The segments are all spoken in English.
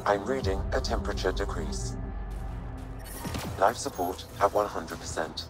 I'm reading a temperature decrease. Life support at 100%.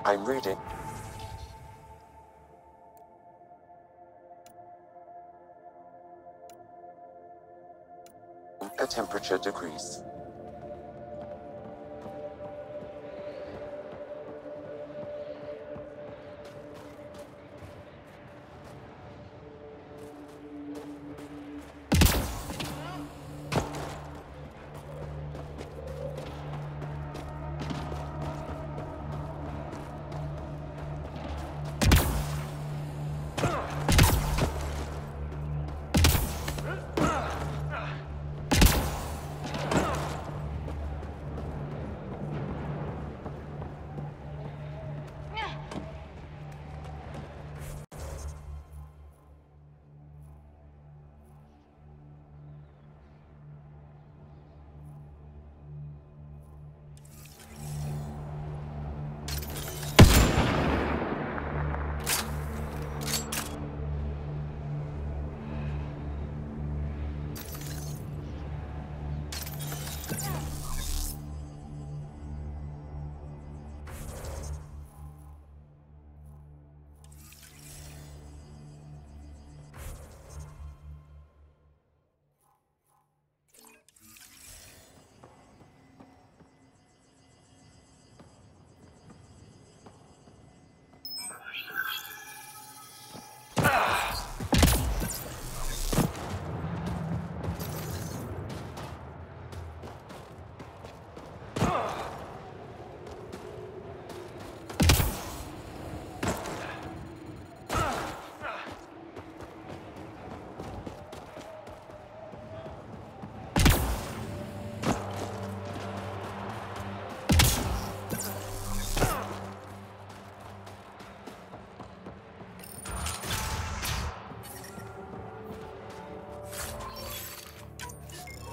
I'm reading. A temperature decrease.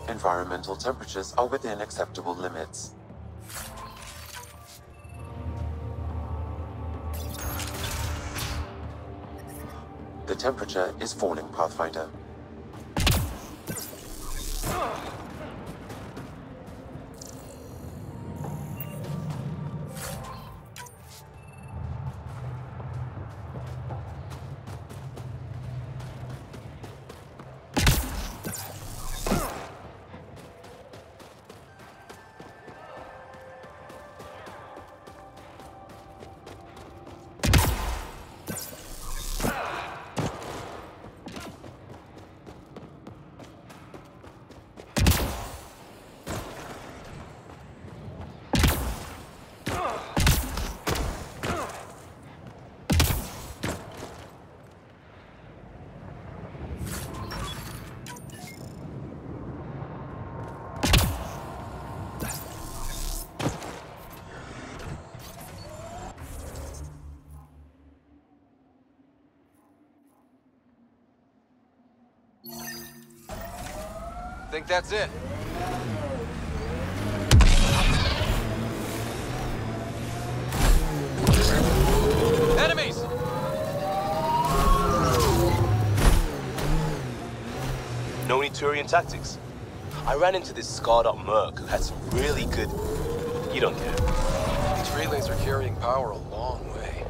Environmental temperatures are within acceptable limits. The temperature is falling, Pathfinder. Think that's it. Enemies! No need Turian tactics. I ran into this scarred up merc who had some really good... You don't care. relays are carrying power a long way.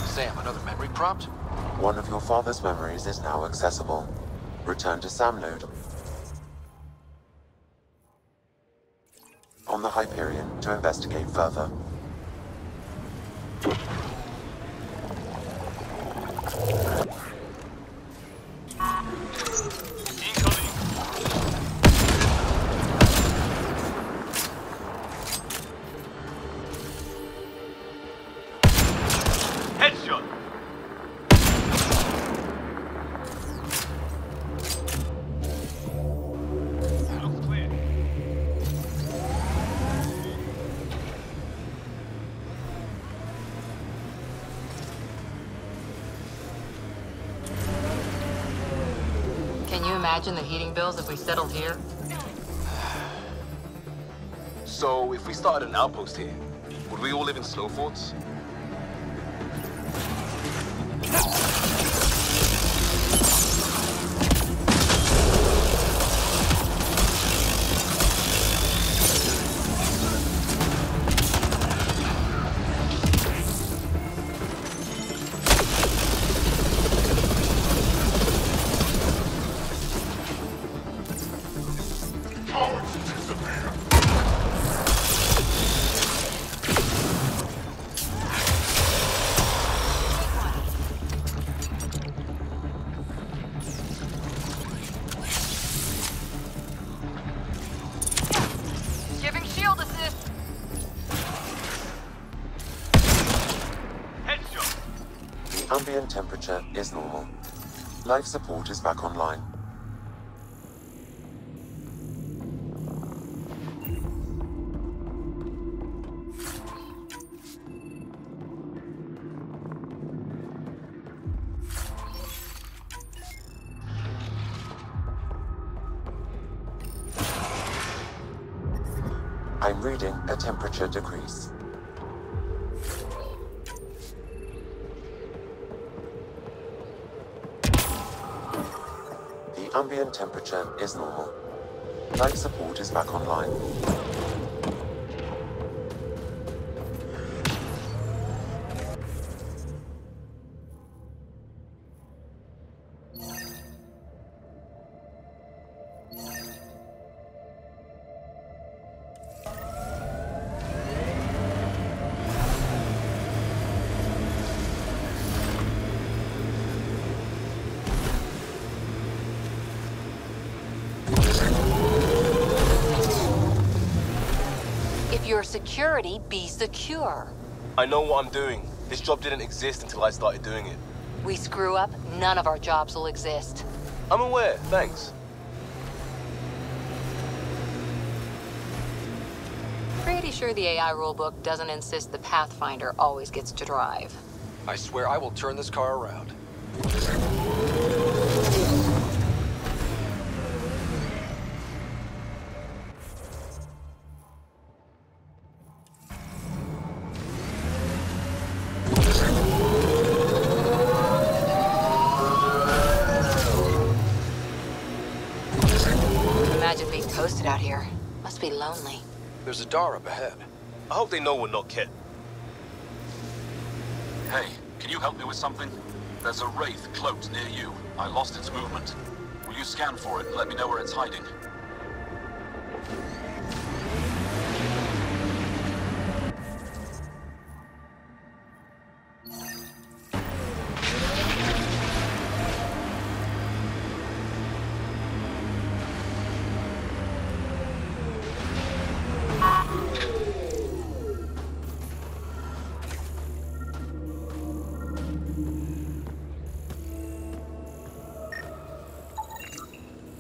Sam, another memory prompt? One of your father's memories is now accessible. Return to Sam node on the Hyperion to investigate further. Headshot! Looks clear. Can you imagine the heating bills if we settled here? So, if we started an outpost here, would we all live in slow forts? Giving shield assist. Headshot! The ambient temperature is normal. Life support is back online. I'm reading a temperature decrease. The ambient temperature is normal. Life support is back online. If you're security, be secure. I know what I'm doing. This job didn't exist until I started doing it. We screw up, none of our jobs will exist. I'm aware, thanks. Pretty sure the AI rulebook doesn't insist the Pathfinder always gets to drive. I swear I will turn this car around. Imagine being posted out here. Must be lonely. There's a door up ahead. I hope they know we're not Kit. Hey, can you help me with something? There's a wraith cloaked near you. I lost its movement. Will you scan for it and let me know where it's hiding?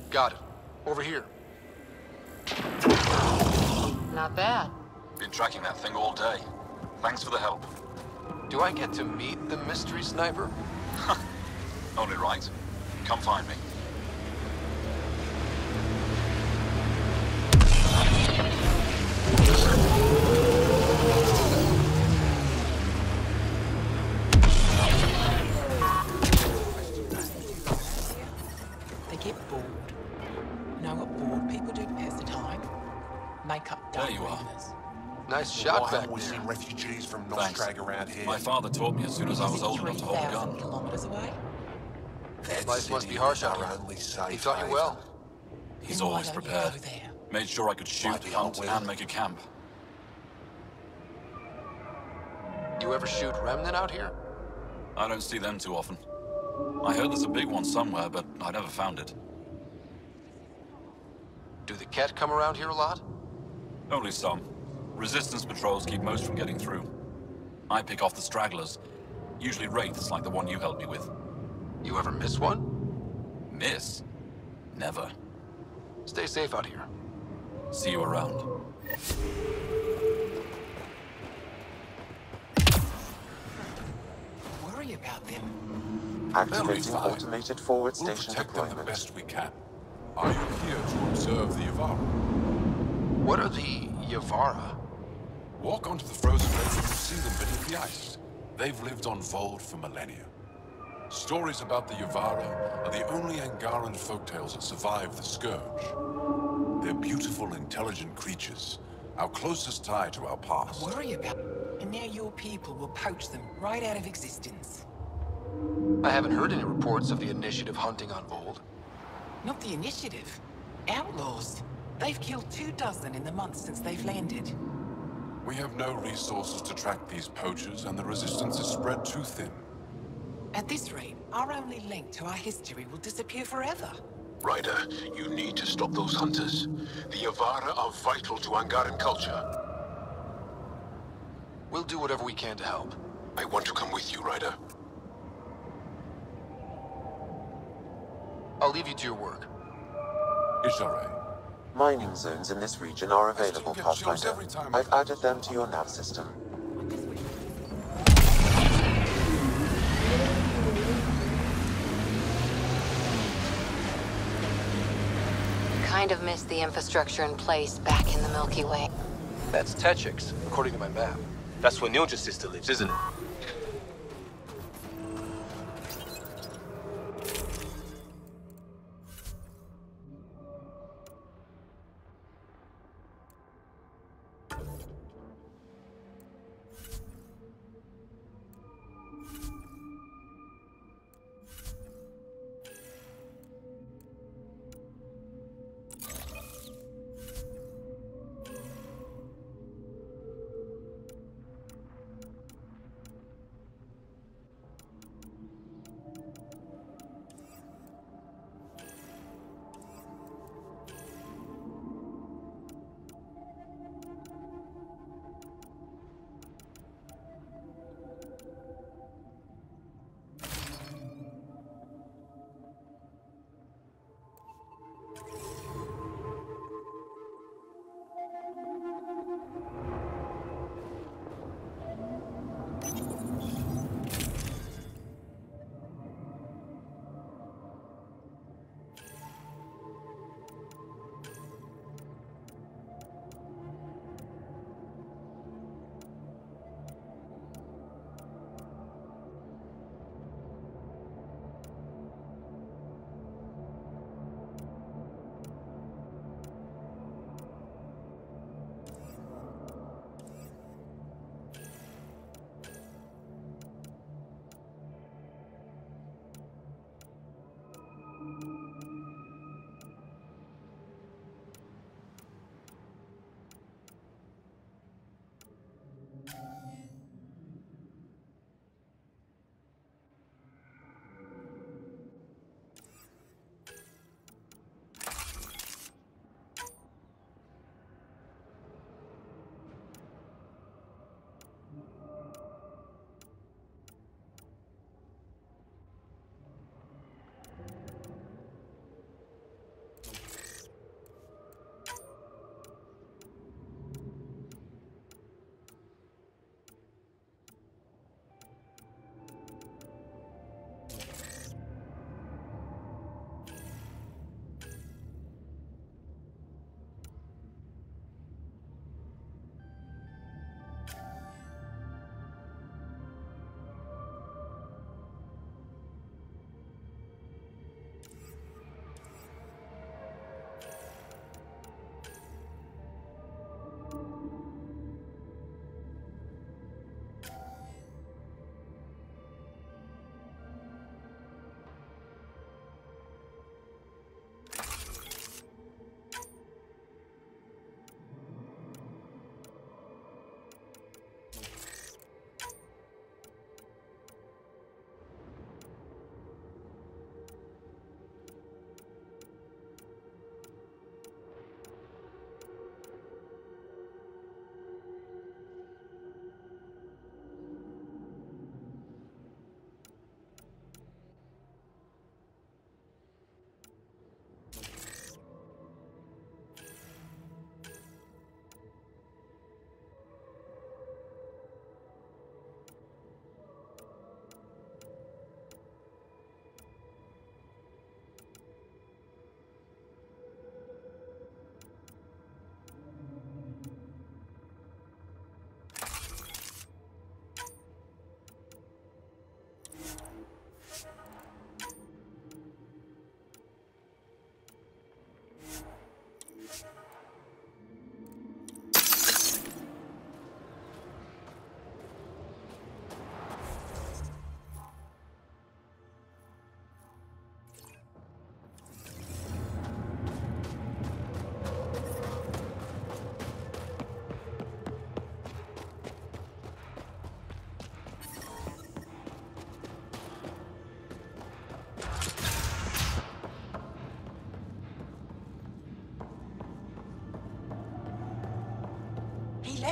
Got it. Over here. Not bad. Been tracking that thing all day. Thanks for the help. Do I get to meet the mystery sniper? Only right. Come find me. Nice shot Why back haven't we there. seen refugees from Thanks. Nostrag around here? My father taught me as soon as I was old enough to hold a 3,000 gun. kilometers away? That Life must be city harsh is out our here. only safe He taught you haven. well. He's Then why always don't you prepared. go there? Made sure I could shoot, Might be hunt, unwilling. and make a camp. You ever shoot remnant out here? I don't see them too often. I heard there's a big one somewhere, but I never found it. Do the Ket come around here a lot? Only some. Resistance patrols keep most from getting through. I pick off the stragglers. Usually wraiths like the one you helped me with. You ever miss one? Miss? Never. Stay safe out here. See you around. Worry about them. Activating fine. automated forward We'll station protect them the deployment. best we can. Are you here to observe the Yavara? What are the Yavara? Walk onto the frozen lake and you'll see them beneath the ice. They've lived on Voeld for millennia. Stories about the Yavara are the only Angaran folktales that survive the Scourge. They're beautiful, intelligent creatures, our closest tie to our past. Worry about them. And now your people will poach them right out of existence. I haven't heard any reports of the Initiative hunting on Voeld. Not the Initiative. Outlaws. They've killed 24 in the months since they've landed. We have no resources to track these poachers, and the resistance is spread too thin. At this rate, our only link to our history will disappear forever. Ryder, you need to stop those hunters. The Yavara are vital to Angaran culture. We'll do whatever we can to help. I want to come with you, Ryder. I'll leave you to your work. Isharay. Mining zones in this region are available, I still get chills Pathfinder. every time I've I- added them to your nav system. Kind of missed the infrastructure in place back in the Milky Way. That's Techix, according to my map. That's where Nilja's sister lives, isn't it?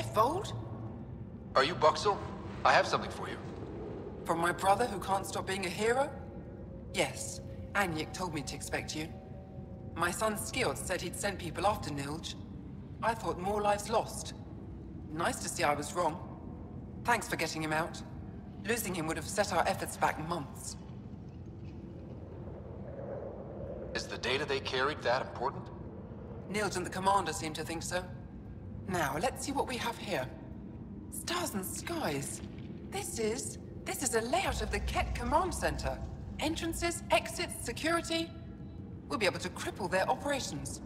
there, Voeld? Are you Buxel? I have something for you. From my brother who can't stop being a hero? Yes, Anyik told me to expect you. My son Skjord said he'd sent people after Nilj. I thought more lives lost. Nice to see I was wrong. Thanks for getting him out. Losing him would have set our efforts back months. Is the data they carried that important? Nilj and the commander seem to think so. Now, let's see what we have here. Stars and skies. This is a layout of the Ket Command Center. Entrances, exits, security. We'll be able to cripple their operations.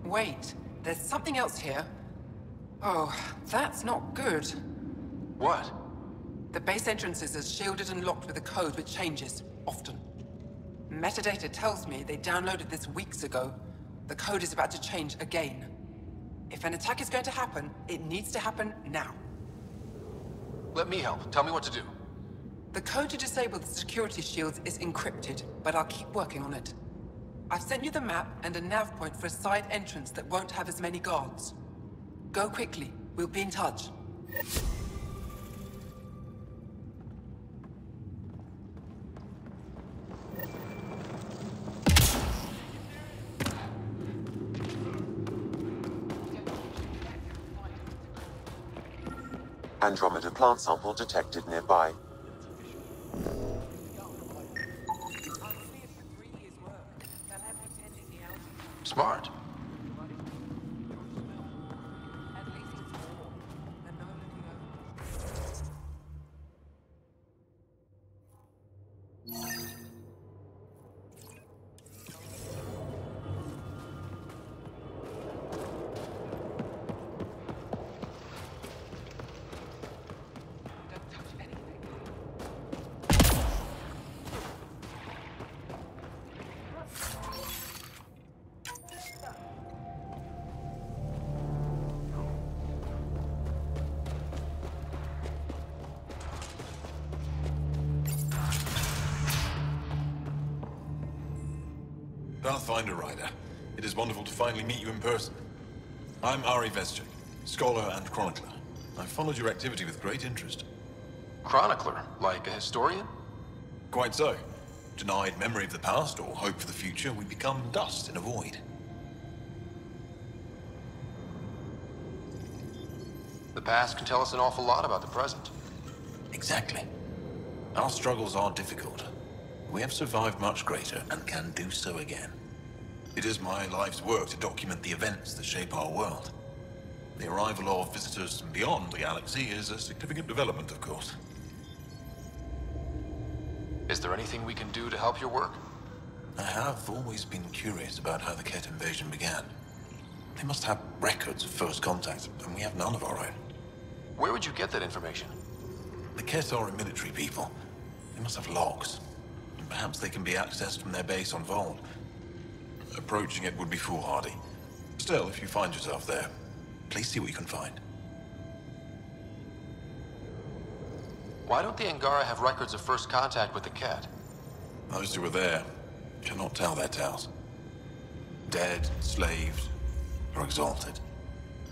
Wait, there's something else here. Oh, that's not good. What? The base entrances are shielded and locked with a code which changes, often. Metadata tells me they downloaded this weeks ago. The code is about to change again. If an attack is going to happen, it needs to happen now. Let me help. Tell me what to do. The code to disable the security shields is encrypted, but I'll keep working on it. I've sent you the map and a nav point for a side entrance that won't have as many guards. Go quickly. We'll be in touch. Andromeda plant sample detected nearby. Smart. Pathfinder Rider, it is wonderful to finally meet you in person. I'm Ari Vezchik, scholar and chronicler. I've followed your activity with great interest. Chronicler? Like a historian? Quite so. Denied memory of the past or hope for the future, we become dust in a void. The past can tell us an awful lot about the present. Exactly. Our struggles are difficult. We have survived much greater and can do so again. It is my life's work to document the events that shape our world. The arrival of visitors from beyond the galaxy is a significant development, of course. Is there anything we can do to help your work? I have always been curious about how the Ket invasion began. They must have records of first contact, and we have none of our own. Where would you get that information? The Ket are a military people. They must have logs. And perhaps they can be accessed from their base on Voeld. Approaching it would be foolhardy. Still, if you find yourself there, please see what you can find. Why don't the Angara have records of first contact with the Ket? Those who were there cannot tell their tales. Dead, enslaved, or exalted.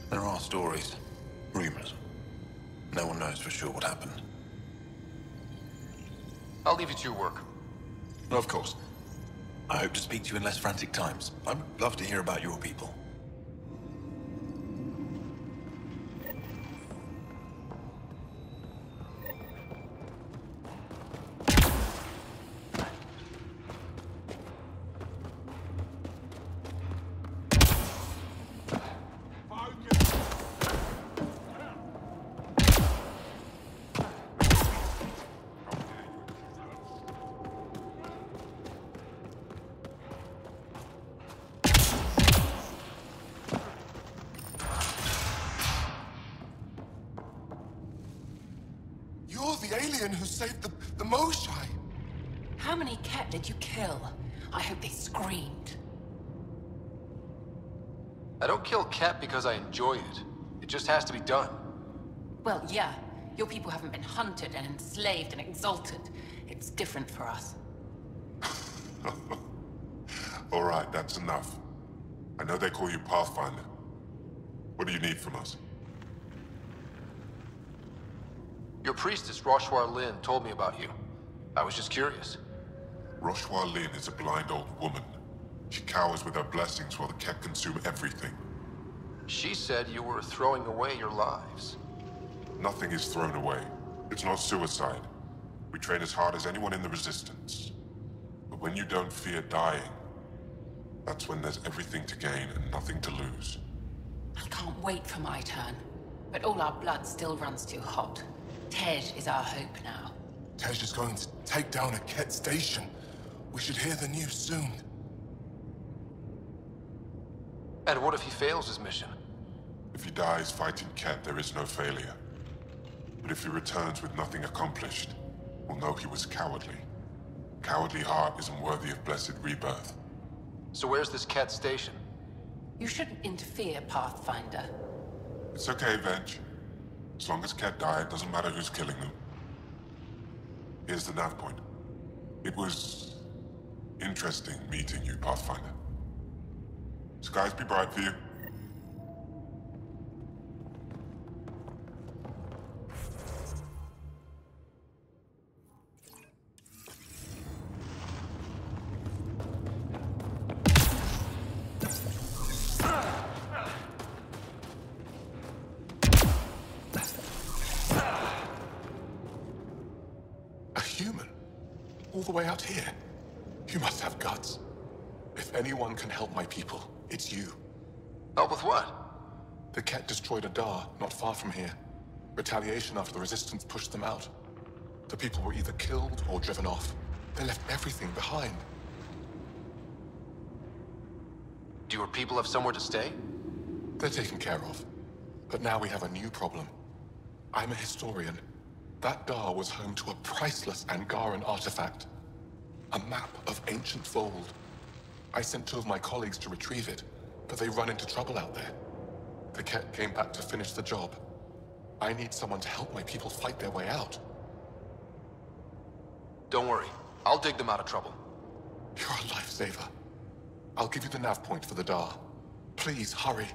There are stories, rumors. No one knows for sure what happened. I'll leave you to your work. Of course. I hope to speak to you in less frantic times. I would love to hear about your people. You're the alien who saved the Moshai. How many Ket did you kill? I hope they screamed. I don't kill Ket because I enjoy it. It just has to be done. Well, yeah. Your people haven't been hunted and enslaved and exalted. It's different for us. All right, that's enough. I know they call you Pathfinder. What do you need from us? Your priestess, Roshwar Lin, told me about you. I was just curious. Roshwar Lin is a blind old woman. She cowers with her blessings while the Kett consume everything. She said you were throwing away your lives. Nothing is thrown away. It's not suicide. We train as hard as anyone in the Resistance. But when you don't fear dying, that's when there's everything to gain and nothing to lose. I can't wait for my turn. But all our blood still runs too hot. Tej is our hope now. Tej is going to take down a Kett station. We should hear the news soon. And what if he fails his mission? If he dies fighting Kett, there is no failure. But if he returns with nothing accomplished, we'll know he was cowardly. Cowardly heart isn't worthy of blessed rebirth. So where's this Kett station? You shouldn't interfere, Pathfinder. It's okay, Venj. As long as Kett die, it doesn't matter who's killing them. Here's the nav point. It was interesting meeting you, Pathfinder. Skies be bright for you. A human? All the way out here? You must have guts. If anyone can help my people, it's you. Help with what? The Kett destroyed a Dar not far from here. Retaliation after the Resistance pushed them out. The people were either killed or driven off. They left everything behind. Do your people have somewhere to stay? They're taken care of. But now we have a new problem. I'm a historian. That Dar was home to a priceless Angaran artifact. A map of ancient Voeld. I sent 2 of my colleagues to retrieve it, but they run into trouble out there. The Kett came back to finish the job. I need someone to help my people fight their way out. Don't worry. I'll dig them out of trouble. You're a lifesaver. I'll give you the nav point for the Dar. Please, hurry.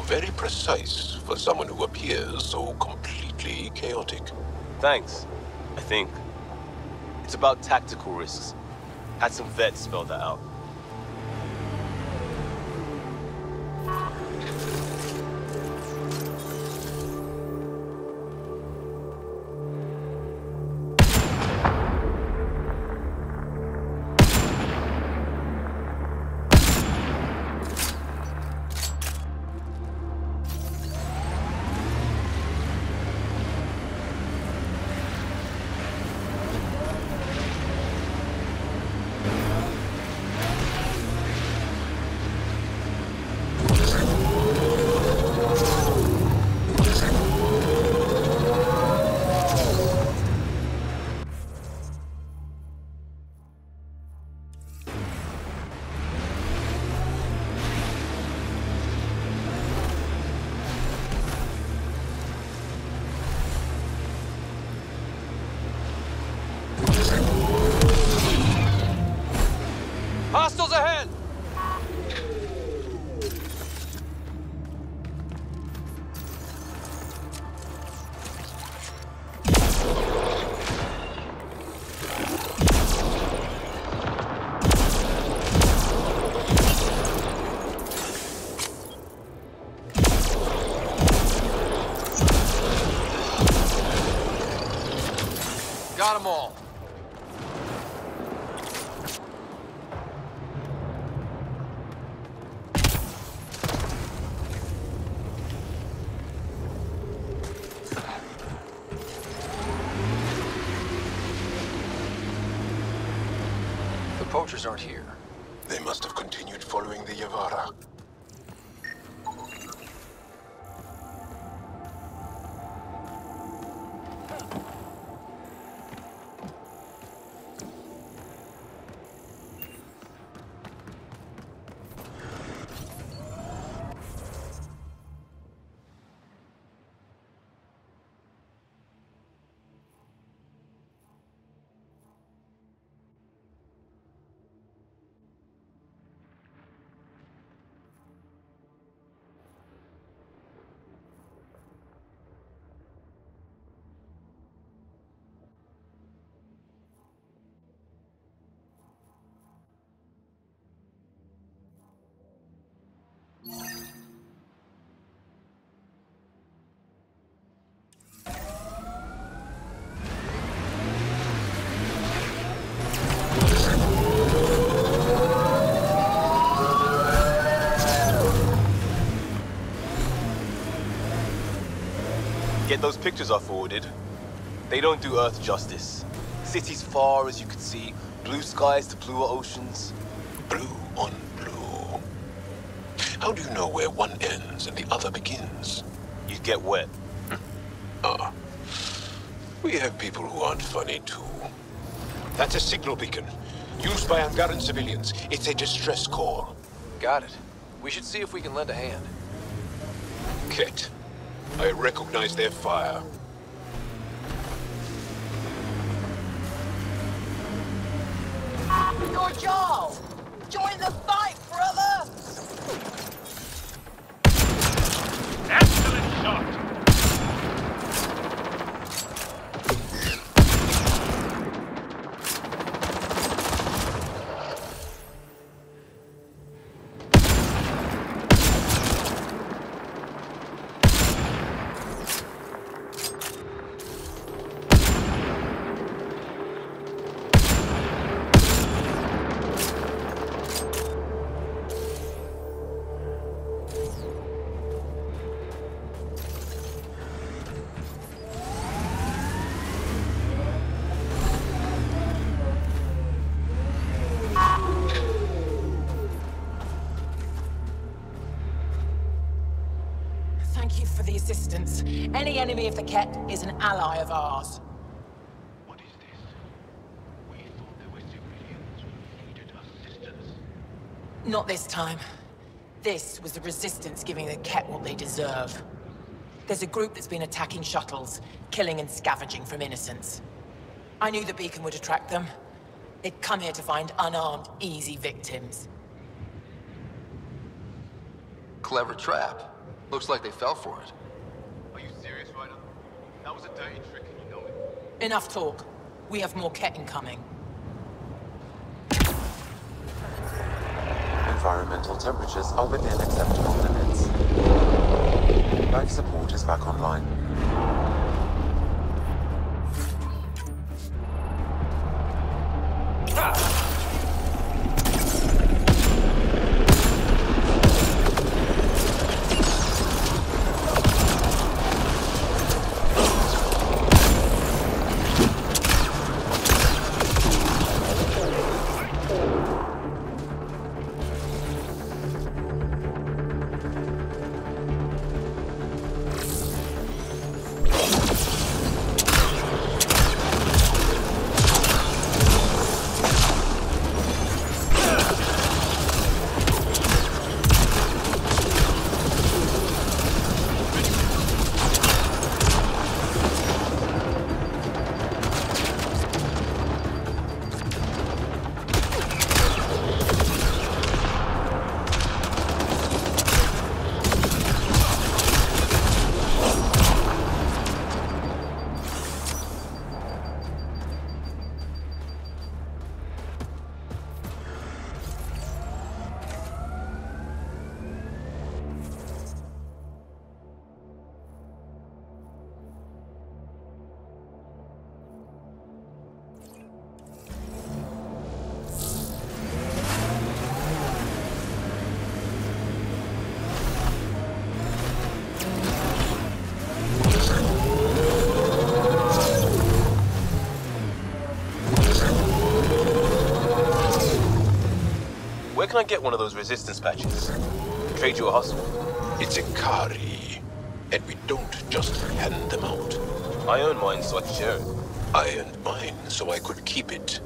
Very precise for someone who appears so completely chaotic. Thanks, I think. It's about tactical risks. Had some vets spell that out. Got them all. The poachers aren't here. They must have continued following the Yavara. Get those pictures I forwarded. They don't do Earth justice. Cities far as you could see, blue skies to bluer oceans. Blue on blue. How do you know where one ends and the other begins? You'd get wet. Ah. We have people who aren't funny too. That's a signal beacon. Used by Angaran civilians. It's a distress call. Got it. We should see if we can lend a hand. Ket. I recognize their fire. Your job! Join the fight, brother! Excellent shot! Thank you for the assistance. Any enemy of the Ket is an ally of ours. What is this? We thought there were civilians who needed assistance. Not this time. This was the Resistance giving the Ket what they deserve. There's a group that's been attacking shuttles, killing and scavenging from innocents. I knew the beacon would attract them. They'd come here to find unarmed, easy victims. Clever trap. Looks like they fell for it. Are you serious, Ryder? That was a dirty trick, and you know it. Enough talk. We have more Ket incoming. Environmental temperatures are within acceptable limits. Life support is back online. one of those resistance patches. Trade you a hustle. It's a Kari, and we don't just hand them out. I earned mine so I could share it. I earned mine so I could keep it.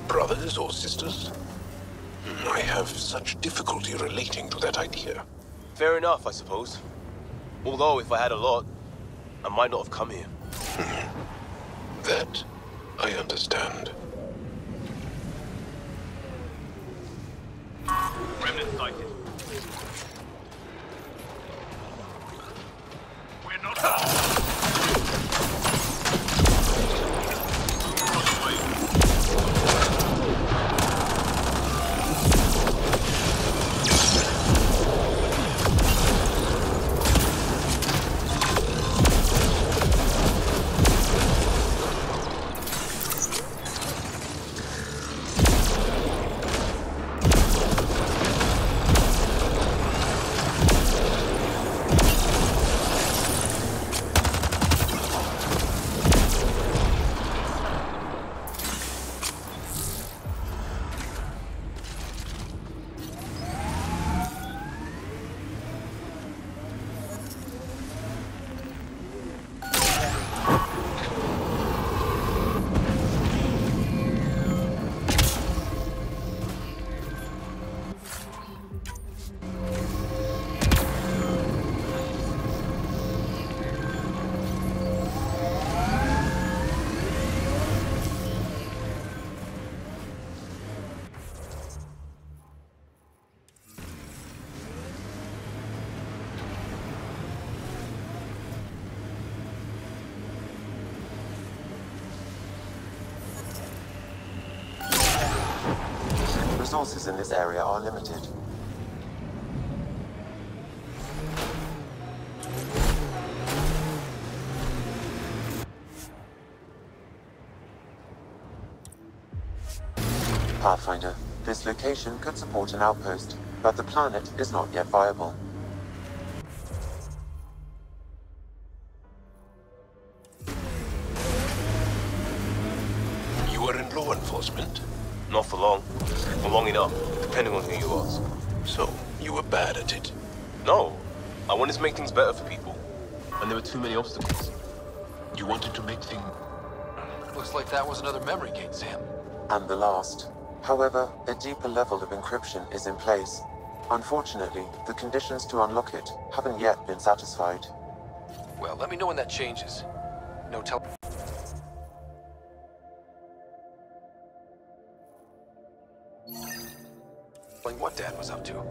Brothers or sisters? I have such difficulty relating to that idea. Fair enough, I suppose. Although, if I had a lot, I might not have come here. That I understand. Remnant sighted. We're not resources in this area are limited. Pathfinder, this location could support an outpost, but the planet is not yet viable. You were in law enforcement? Not for long. For long enough, depending on who you ask. So, you were bad at it? No. I wanted to make things better for people. And there were too many obstacles. You wanted to make things... Looks like that was another memory gate, Sam. And the last. However, a deeper level of encryption is in place. Unfortunately, the conditions to unlock it haven't yet been satisfied. Well, let me know when that changes. No tell... what Dad was up to.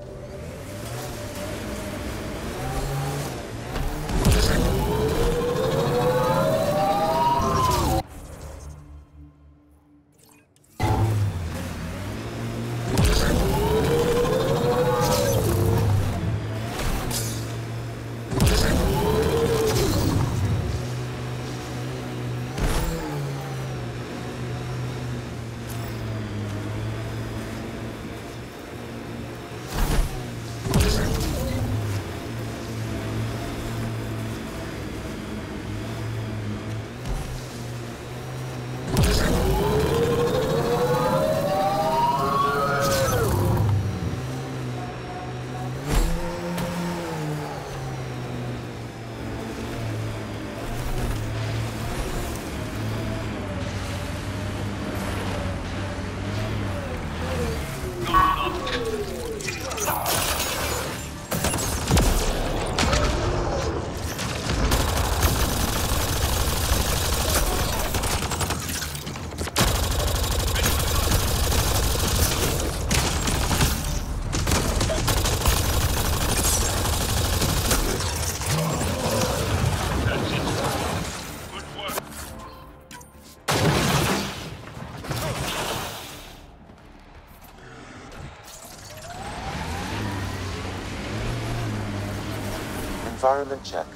Environment check.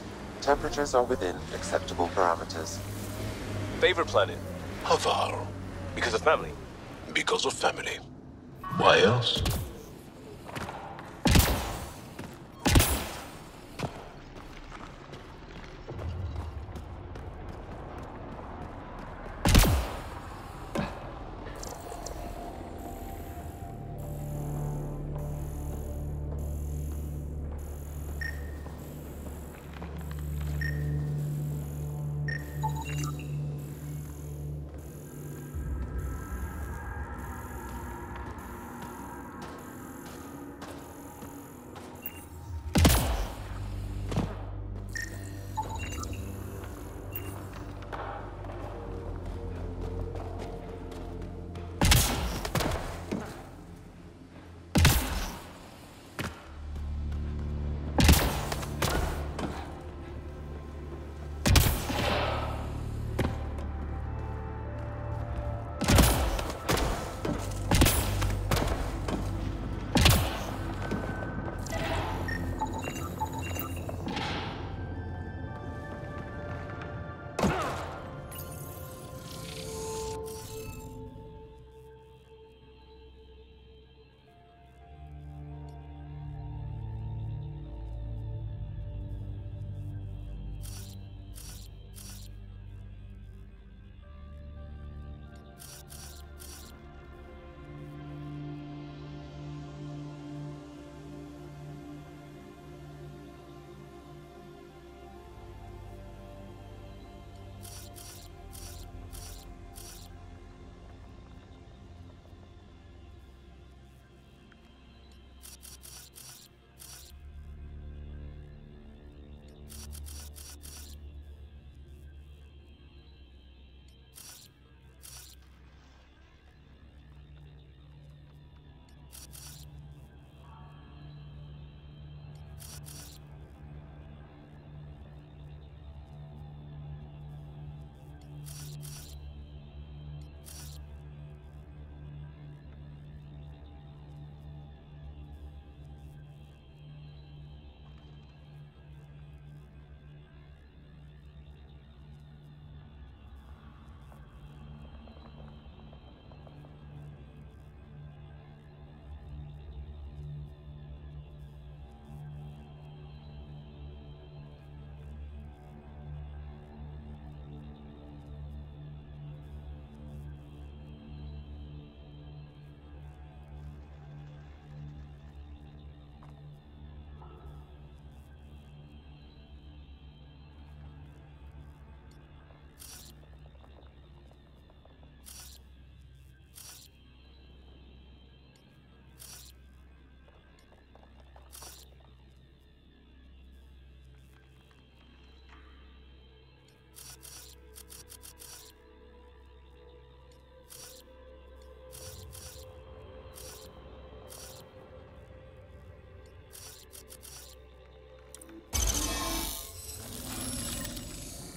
Temperatures are within acceptable parameters. Favorite planet? Havar. Because of family? Because of family. Why else?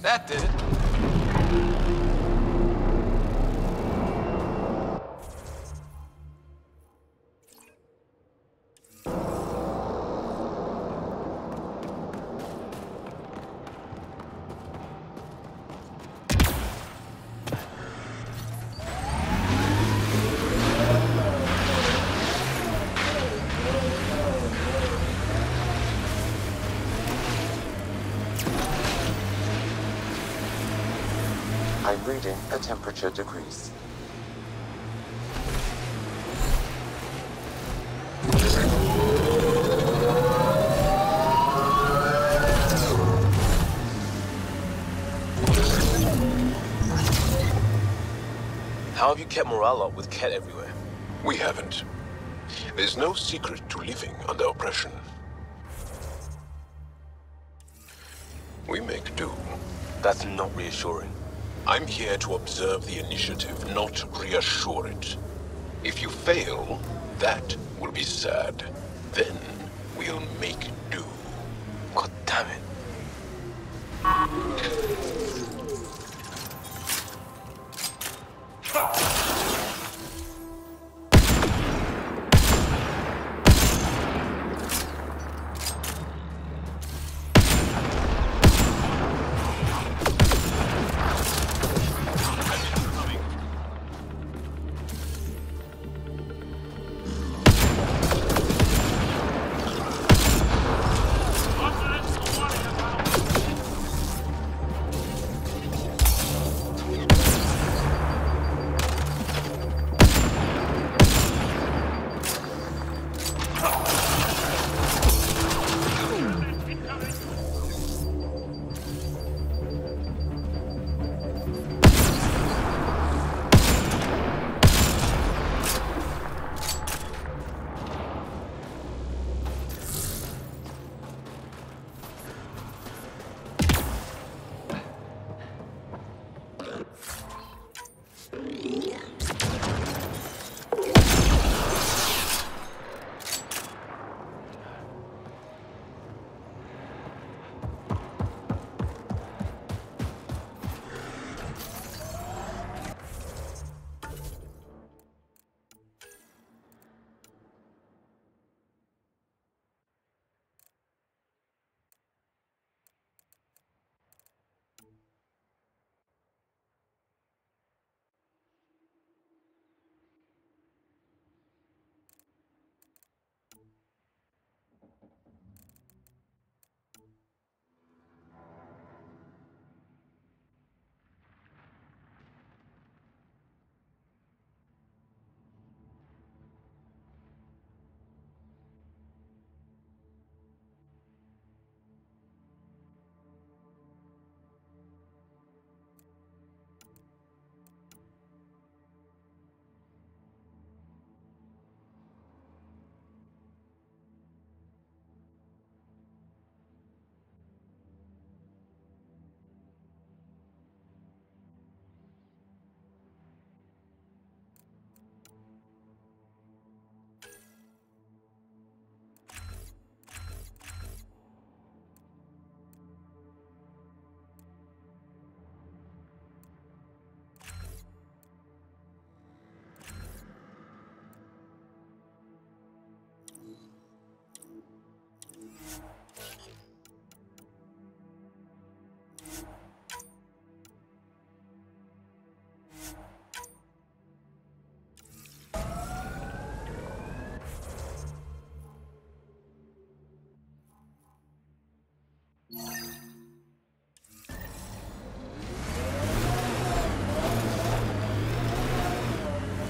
That did it. I'm reading a temperature decrease. How have you kept morale up with Ket everywhere? We haven't. There's no secret to living under oppression. We make do. That's not reassuring. I'm here to observe the initiative, not reassure it. If you fail, that will be sad. Then we'll make do. God damn it.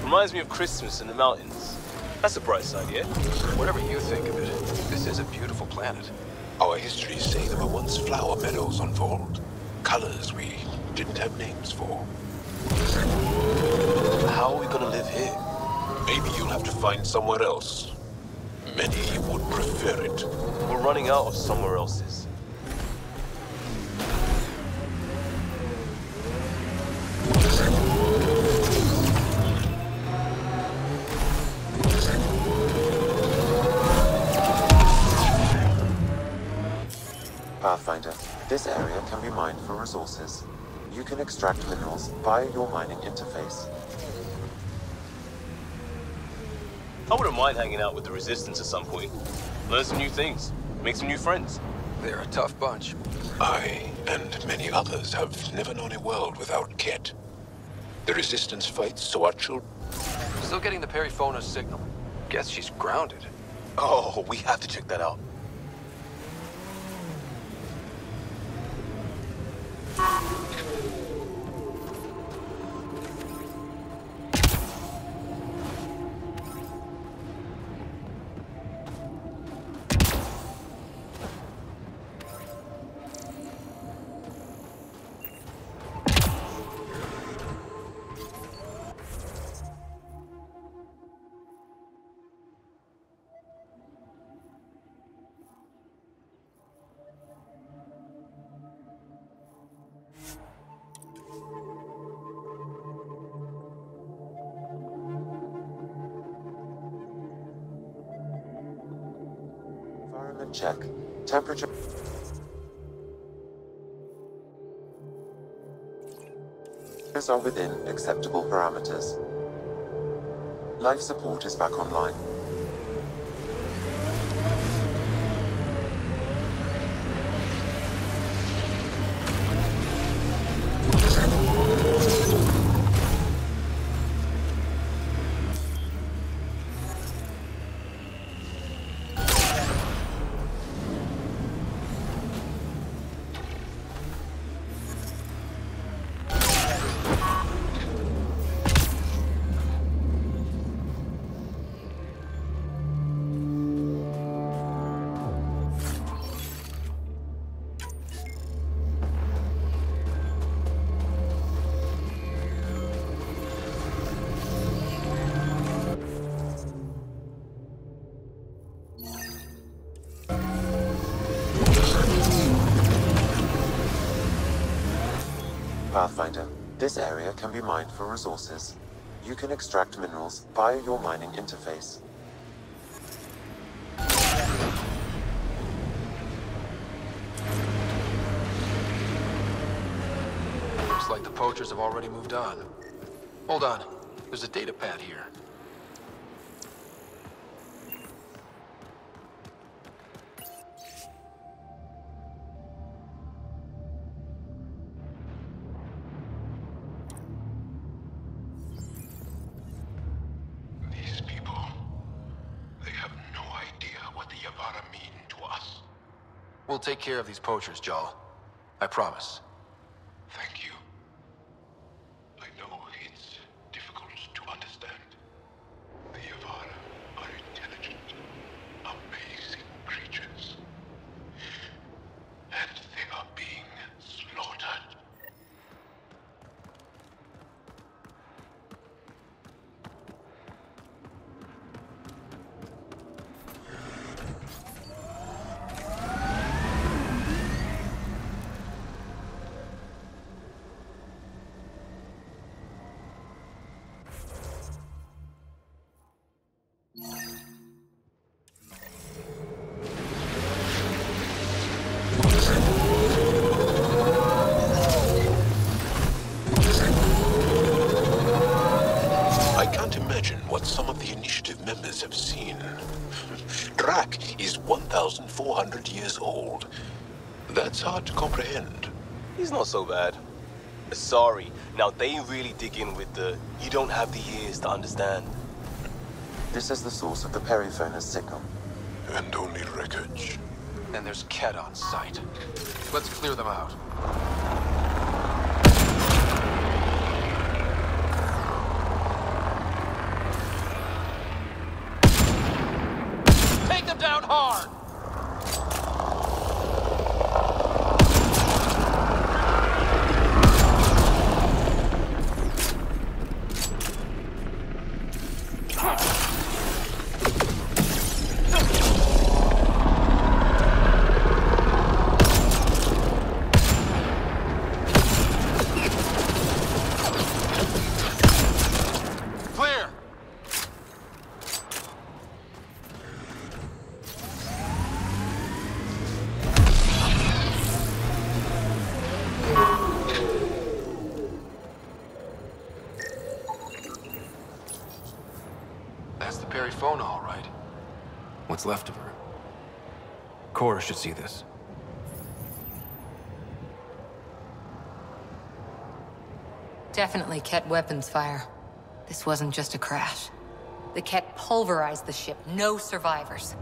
Reminds me of Christmas in the mountains. That's a bright side, yeah? Whatever you think of it, this is a beautiful planet. Our histories say there were once flower meadows on Voeld. Colors we didn't have names for. How are we gonna live here? Maybe you'll have to find somewhere else. Many would prefer it. We're running out of somewhere else's. Pathfinder, this area can be mined for resources. You can extract minerals via your mining interface. I wouldn't mind hanging out with the Resistance at some point. Learn some new things. Make some new friends. They're a tough bunch. I, and many others, have never known a world without Ket. The Resistance fights, so our children... Still getting the Periphona's signal. Guess she's grounded. Oh, we have to check that out. Environment check. Temperature are within acceptable parameters. Life support is back online. Pathfinder, this area can be mined for resources. You can extract minerals via your mining interface. Looks like the poachers have already moved on. Hold on. There's a data pad here. These people, they have no idea what the Yavara mean to us. We'll take care of these poachers, Jal. I promise. Thank you. I know it's difficult to understand. The Yavara are intelligent, amazing creatures. And they are being slaughtered. I can't imagine what some of the Initiative members have seen. Drac is 1,400 years old. That's hard to comprehend. He's not so bad. Sorry, now they really dig in with the you don't have the ears to understand. This is the source of the Periphona's signal. And only wreckage. And there's Ket on site. Let's clear them out. Take them down hard! What's left of her. Cora should see this. Definitely Ket weapons fire. This wasn't just a crash. The Ket pulverized the ship. No survivors.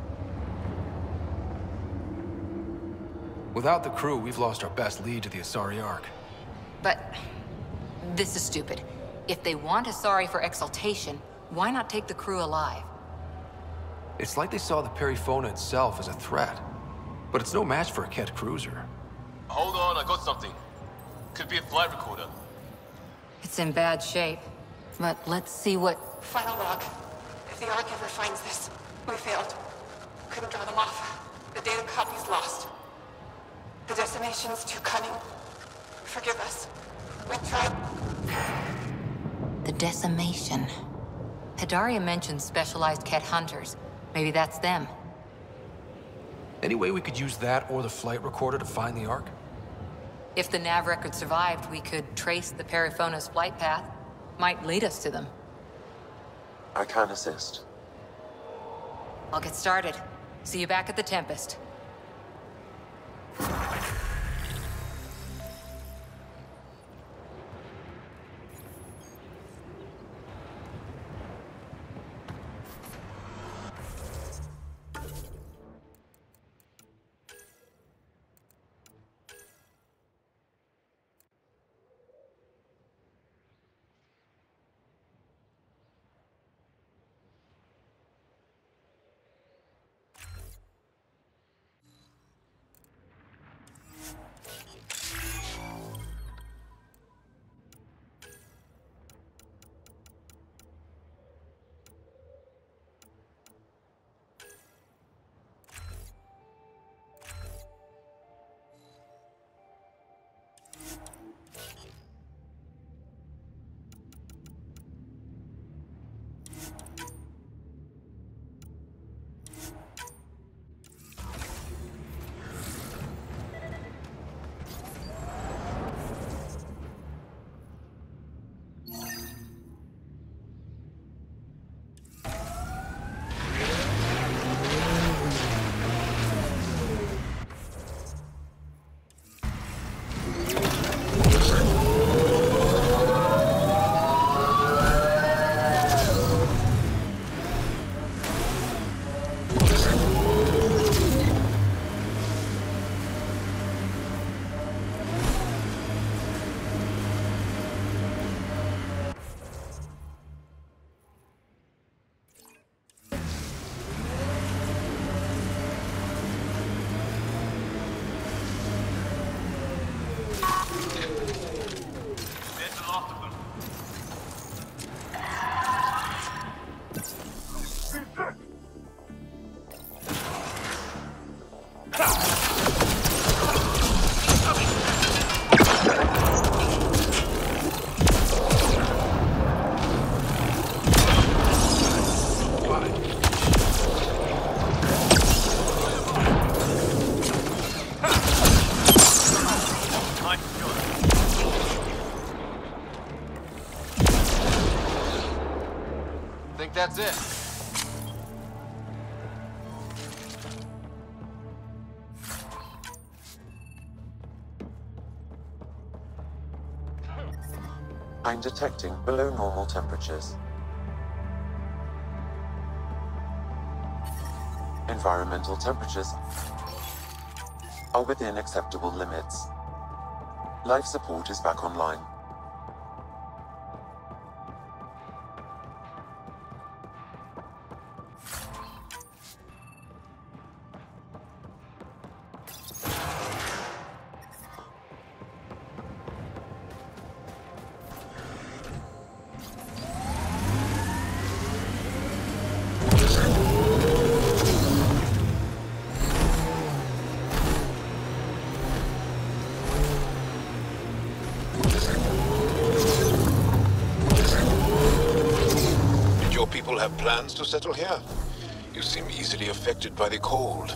Without the crew, we've lost our best lead to the Asari Ark. But this is stupid. If they want Asari for exaltation, why not take the crew alive? It's like they saw the Perifona itself as a threat. But it's no match for a Ket cruiser. Hold on, I got something. Could be a flight recorder. It's in bad shape. But let's see what... Final log. If the Ark ever finds this, we failed. Couldn't draw them off. The data copy's lost. The decimation's too cunning. Forgive us. We tried... The decimation. Hidaria mentioned specialized Ket hunters. Maybe that's them. Any way we could use that or the flight recorder to find the Ark? If the nav record survived, we could trace the Perifona's flight path. Might lead us to them. I can assist. I'll get started. See you back at the Tempest. That's it. I'm detecting below normal temperatures. Environmental temperatures are within acceptable limits. Life support is back online. Have plans to settle here? You seem easily affected by the cold.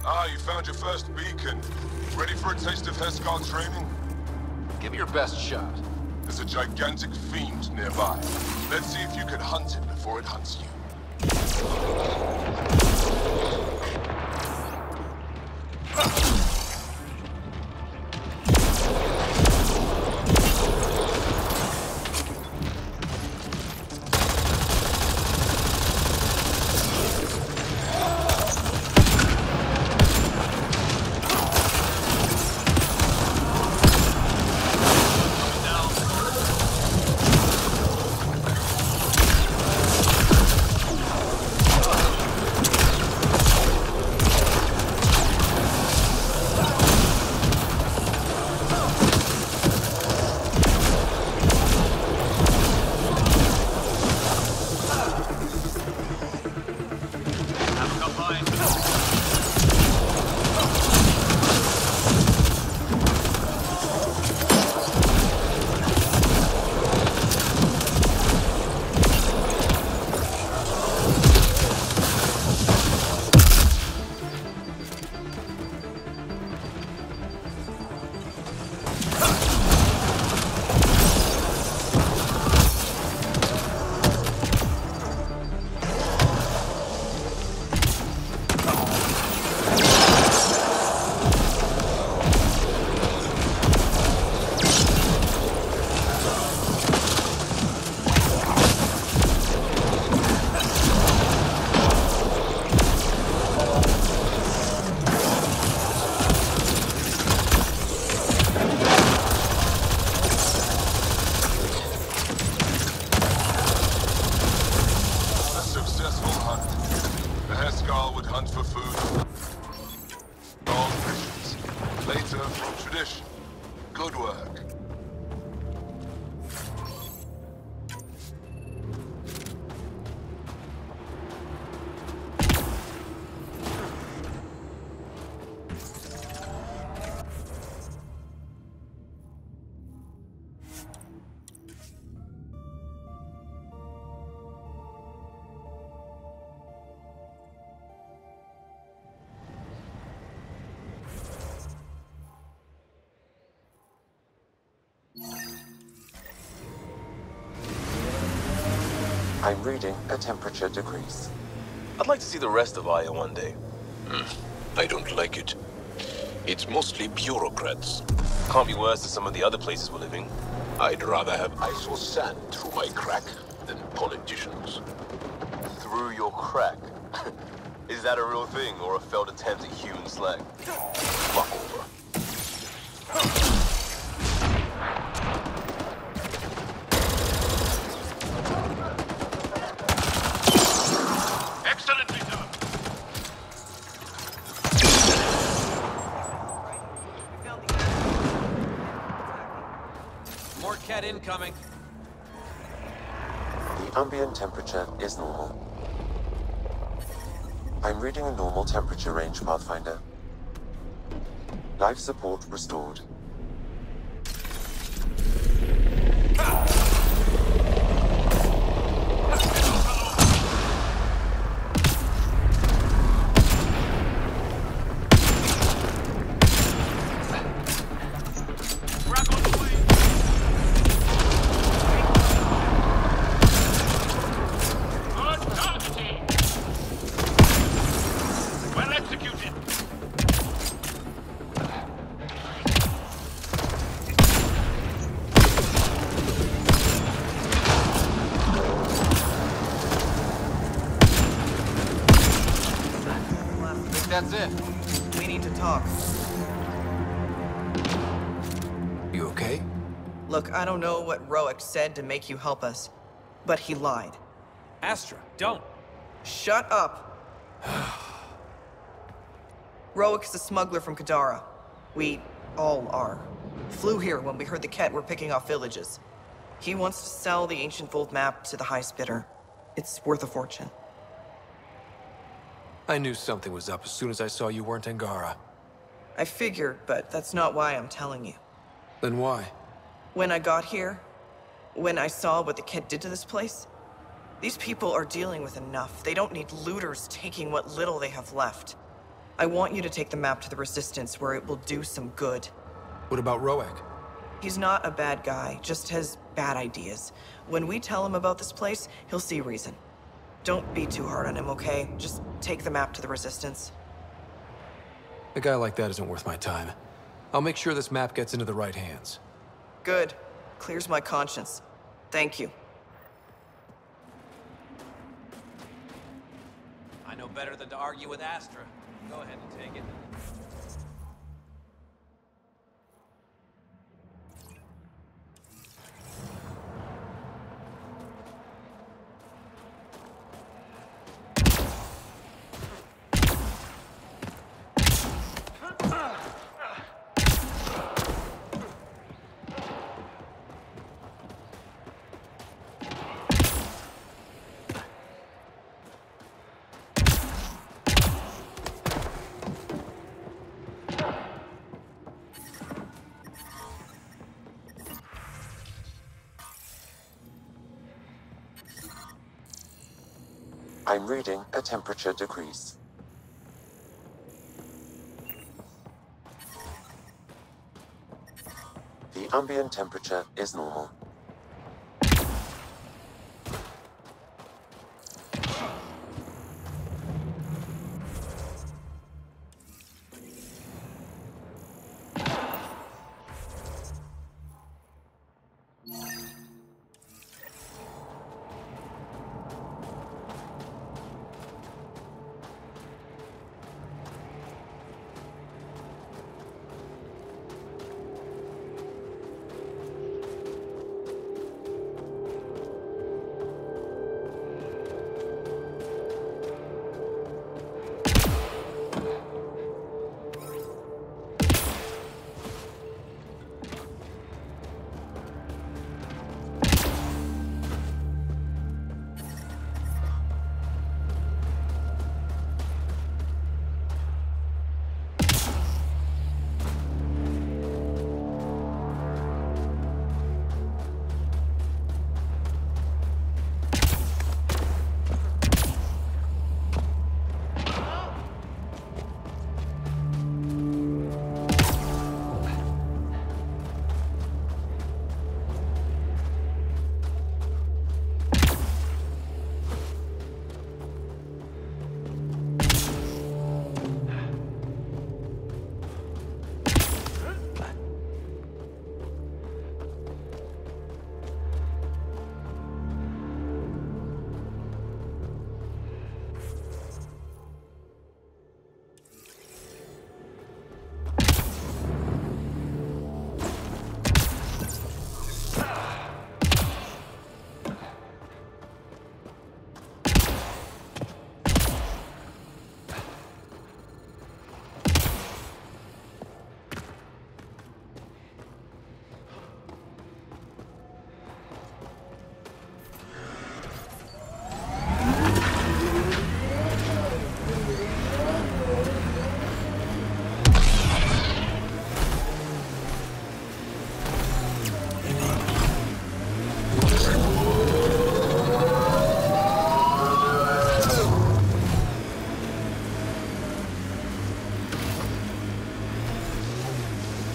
Ah, you found your first beacon. Ready for a taste of Heskar training? Give it your best shot. There's a gigantic fiend nearby. Let's see if you can hunt it before it hunts you. I'm reading a temperature decrease. I'd like to see the rest of Aya one day. I don't like it. It's mostly bureaucrats. Can't be worse than some of the other places we're living. I'd rather have ice or sand through my crack than politicians. Through your crack? Is that a real thing or a failed attempt at human slang? Fuck over. Excellently done. More Ket incoming. The ambient temperature is normal. I'm reading a normal temperature range, Pathfinder. Life support restored. That's it. We need to talk. You okay? Look, I don't know what Roic said to make you help us, but he lied. Astra, don't. Shut up. Roic is a smuggler from Kadara. We all are. Flew here when we heard the Ket were picking off villages. He wants to sell the ancient Voeld map to the highest bidder. It's worth a fortune. I knew something was up as soon as I saw you weren't Angara. I figured, but that's not why I'm telling you. Then why? When I got here, when I saw what the Ket did to this place, these people are dealing with enough. They don't need looters taking what little they have left. I want you to take the map to the Resistance where it will do some good. What about Roic? He's not a bad guy, just has bad ideas. When we tell him about this place, he'll see reason. Don't be too hard on him, okay? Just take the map to the Resistance. A guy like that isn't worth my time. I'll make sure this map gets into the right hands. Good. Clears my conscience. Thank you. I know better than to argue with Astra. Go ahead and take it. I'm reading a temperature decrease. The ambient temperature is normal.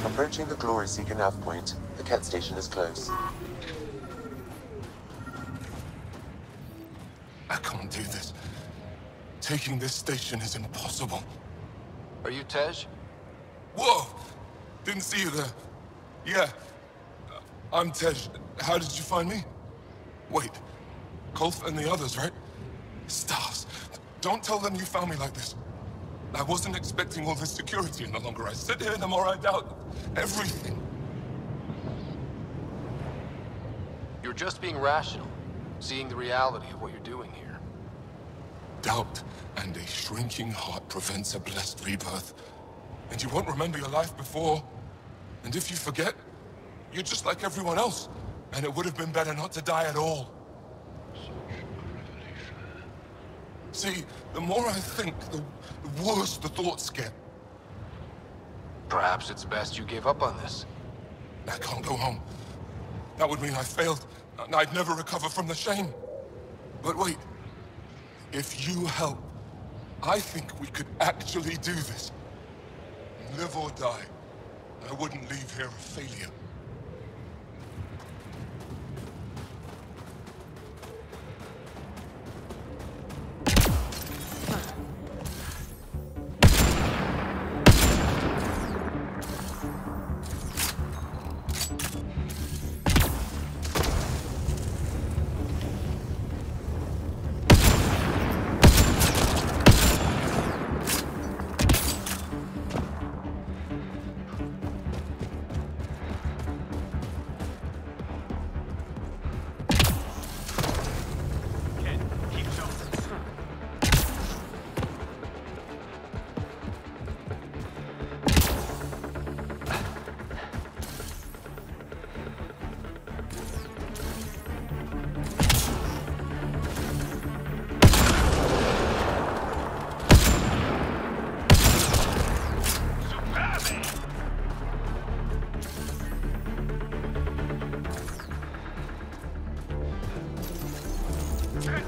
Approaching the Glory Seeker nav point, the Ket station is close. I can't do this. Taking this station is impossible. Are you Tej? Whoa! Didn't see you there. Yeah. I'm Tej. How did you find me? Wait. Kolf and the others, right? Stars. Don't tell them you found me like this. I wasn't expecting all this security any longer. I sit here the more I doubt everything. You're just being rational, seeing the reality of what you're doing here. Doubt and a shrinking heart prevents a blessed rebirth. And you won't remember your life before. And if you forget, you're just like everyone else. And it would have been better not to die at all. See, the more I think, the worse the thoughts get. Perhaps it's best you gave up on this. I can't go home. That would mean I failed, and I'd never recover from the shame. But wait. If you help, I think we could actually do this. Live or die, I wouldn't leave here a failure. Be ready.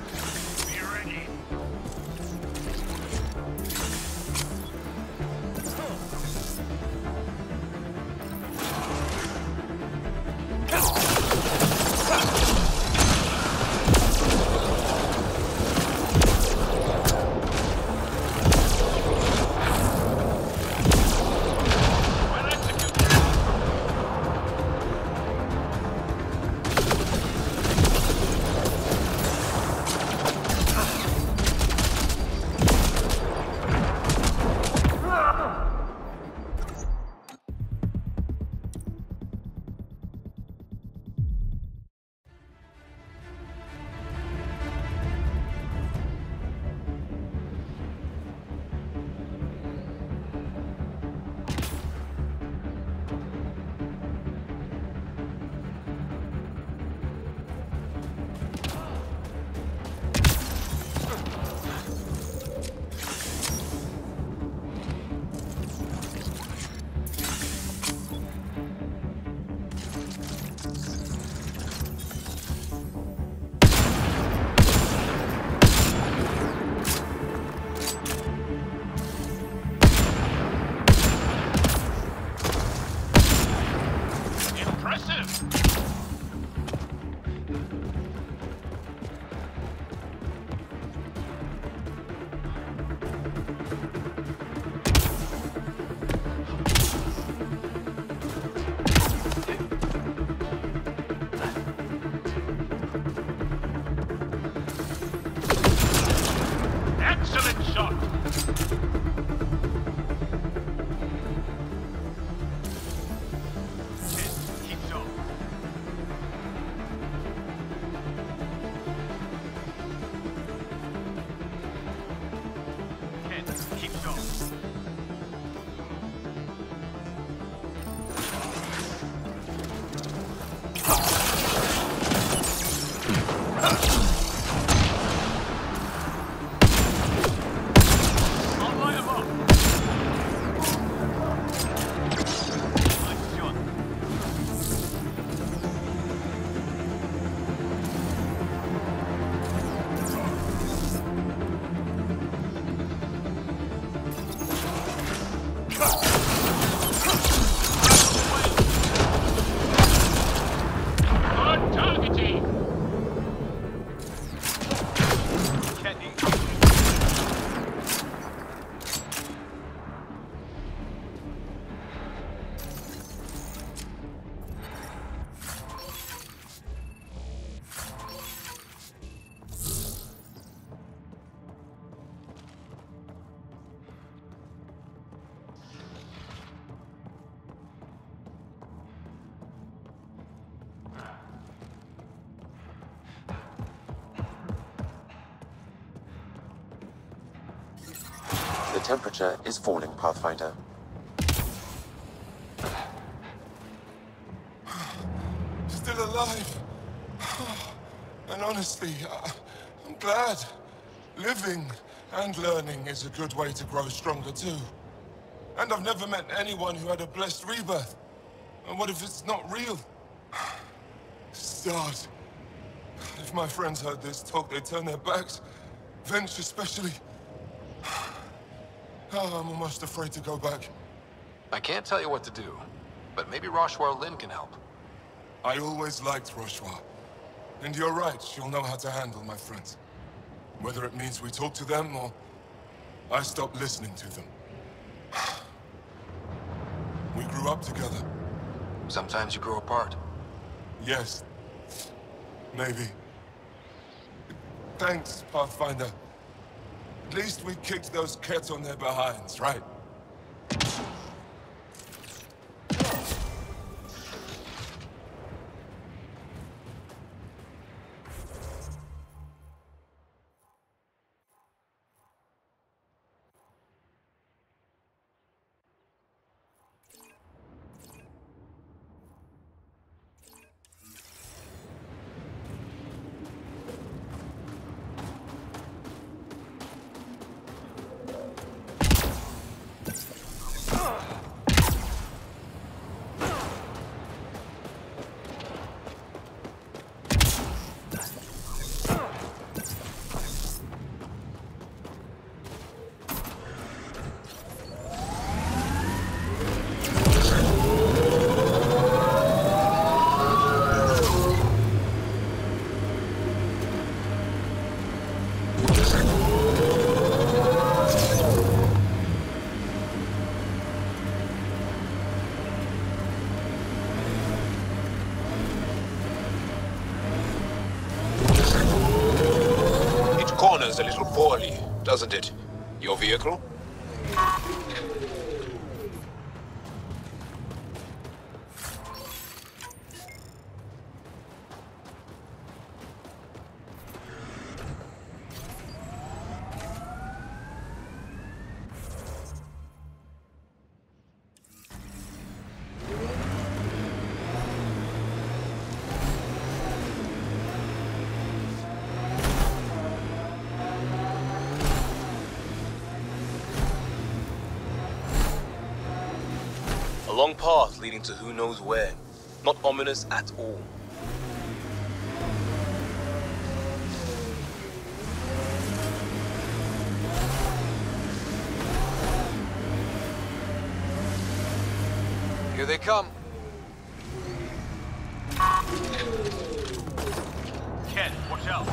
Excellent shot! Keeps on. Keeps on. The temperature is falling, Pathfinder. Still alive. And honestly, I'm glad. Living and learning is a good way to grow stronger too. And I've never met anyone who had a blessed rebirth. And what if it's not real? Stars. If my friends heard this talk, they'd turn their backs. Venture especially. Oh, I'm almost afraid to go back. I can't tell you what to do, but maybe Roshwar Lin can help. I always liked Roshwar. And you're right, she'll know how to handle my friends. Whether it means we talk to them, or I stop listening to them. We grew up together. Sometimes you grow apart. Yes. Maybe. Thanks, Pathfinder. At least we kicked those cats on their behinds, right? manners a little poorly, doesn't it? Your vehicle? A long path leading to who knows where. Not ominous at all. Here they come. Ken, watch out.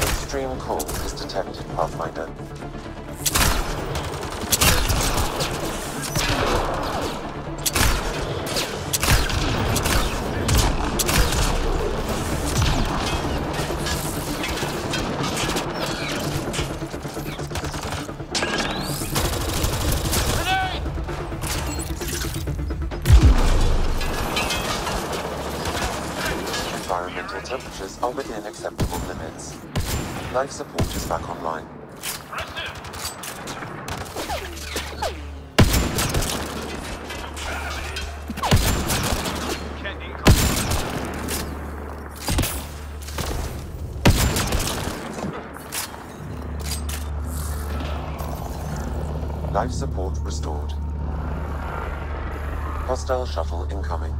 Extreme cold is detected, Pathfinder. Environmental temperatures are within acceptable limits. Life support is back online. Life support restored. Hostile shuttle incoming.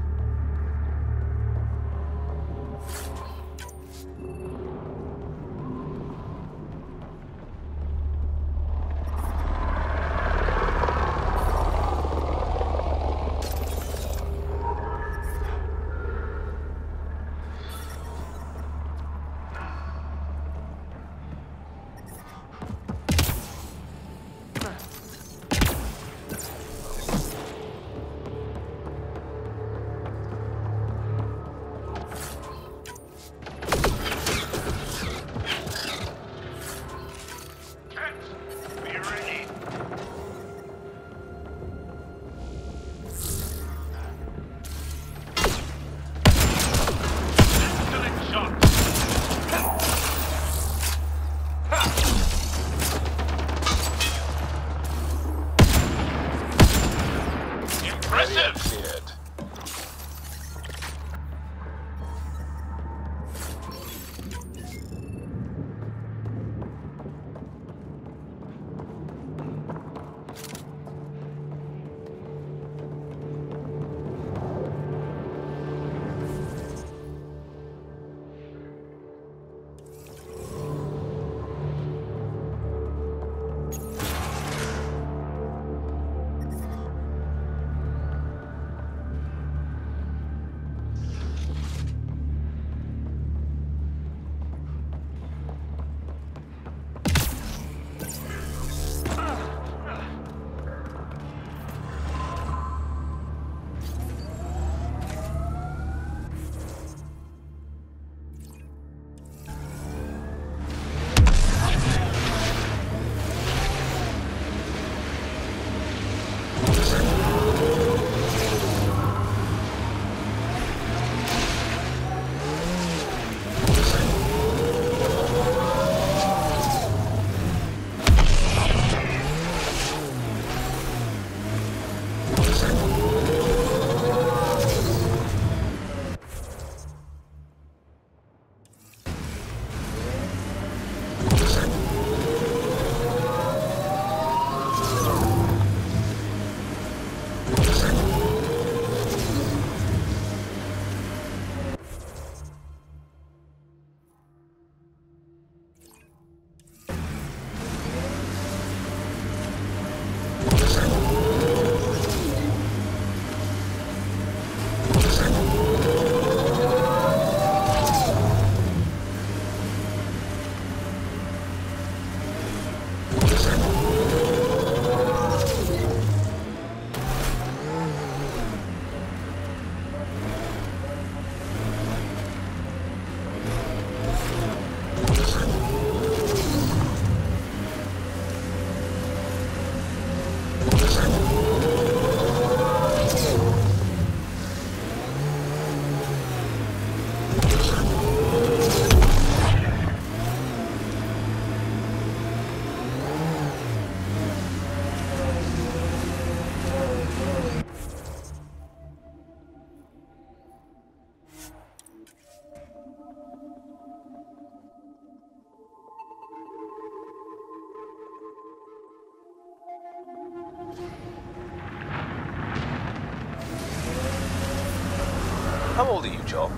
How old are you, Joel?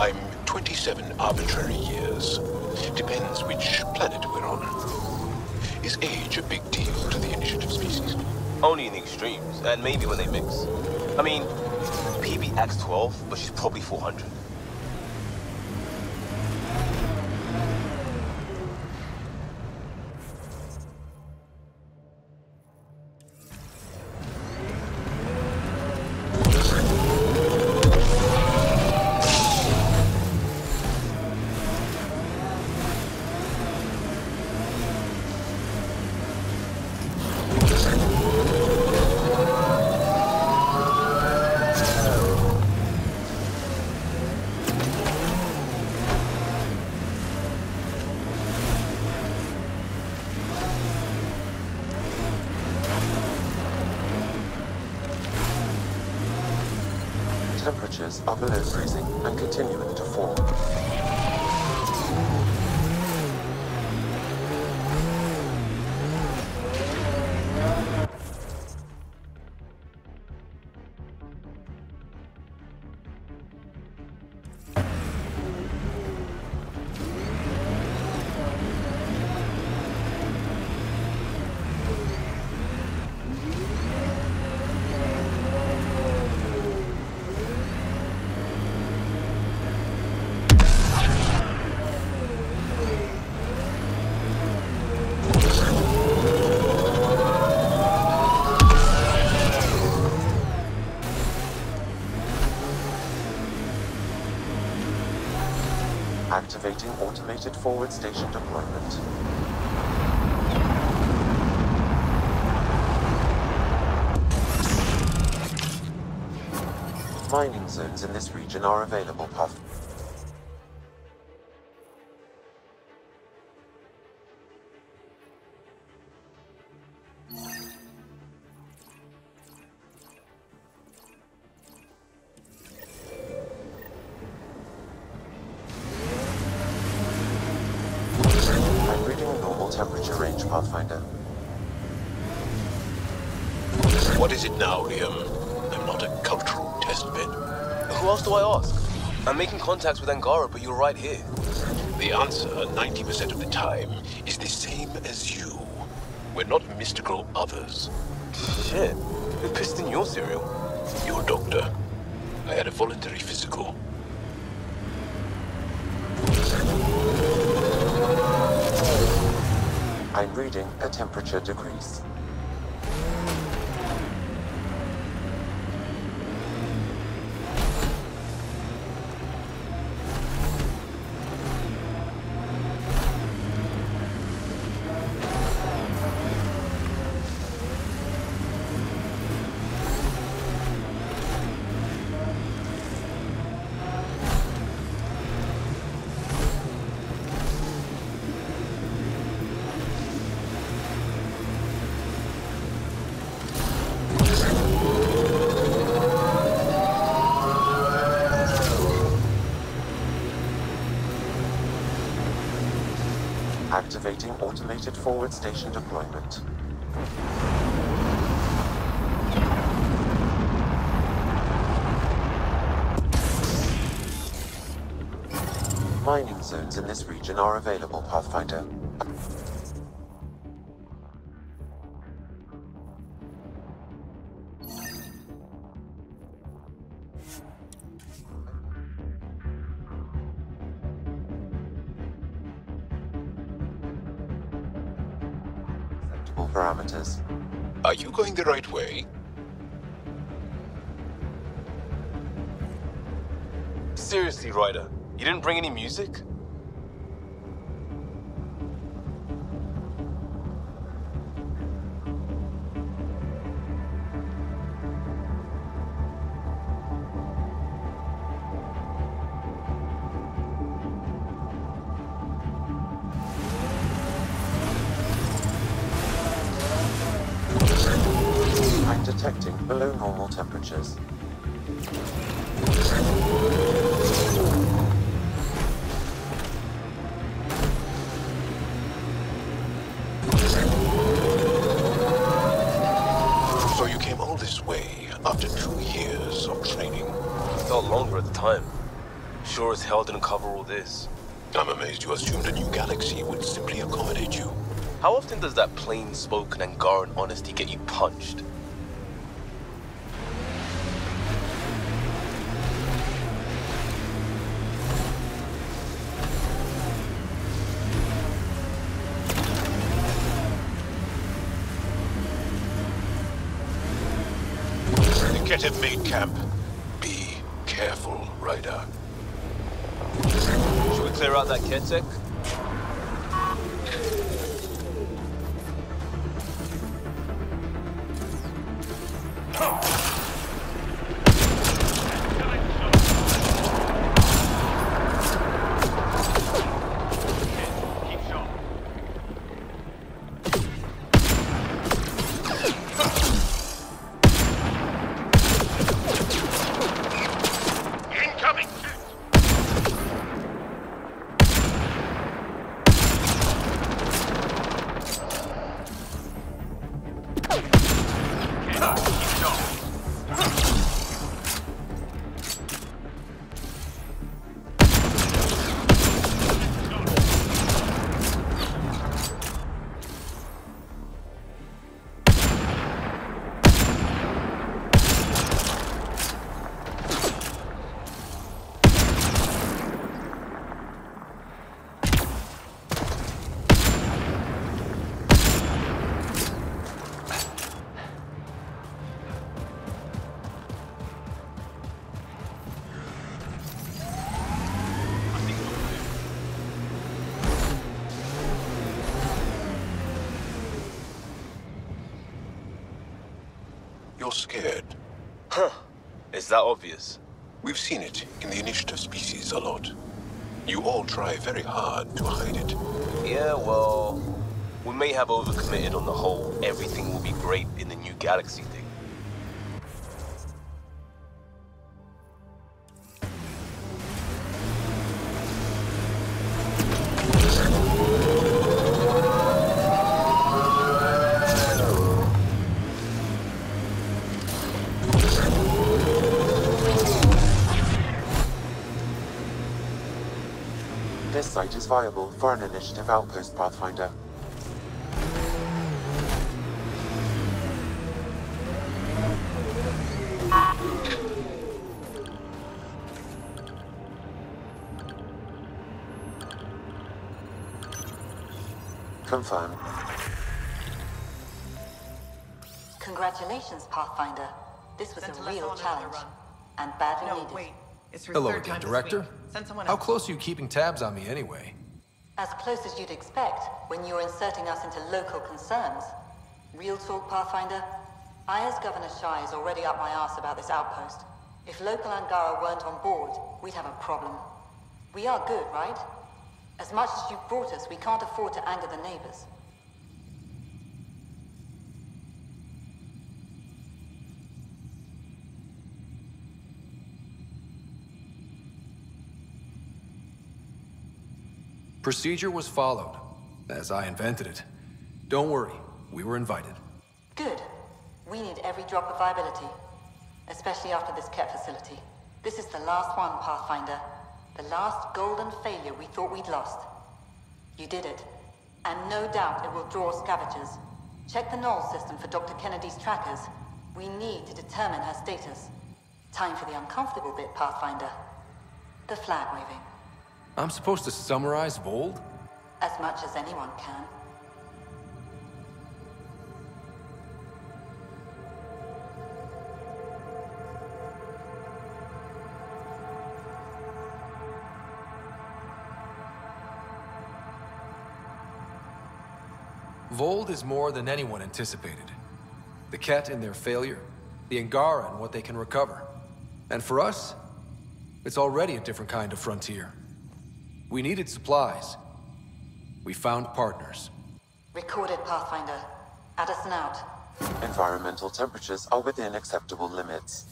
I'm 27 arbitrary years. Depends which planet we're on. Is age a big deal to the initiative species? Only in the extremes, and maybe when they mix. I mean, PB acts 12, but she's probably 400. Temperatures are below freezing and continuing to fall. Activating automated forward station deployment. Mining zones in this region are available, Puff. Temperature range, Pathfinder. What is it now, Liam? I'm not a cultural test bed. Who else do I ask? I'm making contacts with Angara, but you're right here. The answer, 90% of the time, is the same as you. We're not mystical others. Shit. Who pissed in your cereal? Your doctor. I had a voluntary physical. I'm reading a temperature decrease. Activating automated forward station deployment. Mining zones in this region are available, Pathfinder. Parameters. Are you going the right way? Seriously, Ryder, you didn't bring any music? I'm detecting below normal temperatures. So you came all this way after 2 years of training? felt longer at the time. Sure as hell didn't cover all this. I'm amazed you assumed a new galaxy would simply accommodate you. How often does that plain-spoken Angaran honesty get you punched? The Ket have made camp. Be careful, Ryder. Should we clear out that Ketek? You're scared. Huh. Is that obvious? We've seen it in the initiative species a lot. You all try very hard to hide it. Yeah, well, we may have overcommitted on the whole everything will be great in the new galaxy thing. This site is viable for an initiative outpost, Pathfinder. Confirmed. Congratulations, Pathfinder. This was a real challenge, and badly needed. Wait. It's her Hello third again, time this Director. week. Send someone How else. close are you keeping tabs on me anyway? As close as you'd expect when you're inserting us into local concerns. Real talk, Pathfinder? I, as Governor Shai, is already up my arse about this outpost. If local Angara weren't on board, we'd have a problem. We are good, right? As much as you've brought us, we can't afford to anger the neighbors. Procedure was followed, as I invented it. Don't worry, we were invited. Good. We need every drop of viability, especially after this Ket facility. This is the last one, Pathfinder. The last golden failure we thought we'd lost. You did it. And no doubt it will draw scavengers. Check the Knoll system for Dr. Kennedy's trackers. We need to determine her status. Time for the uncomfortable bit, Pathfinder. The flag waving. I'm supposed to summarize Voeld? As much as anyone can. Voeld is more than anyone anticipated. The Ket and their failure, the Angara and what they can recover. And for us, it's already a different kind of frontier. We needed supplies. We found partners. Recorded, Pathfinder. Addison out. Environmental temperatures are within acceptable limits.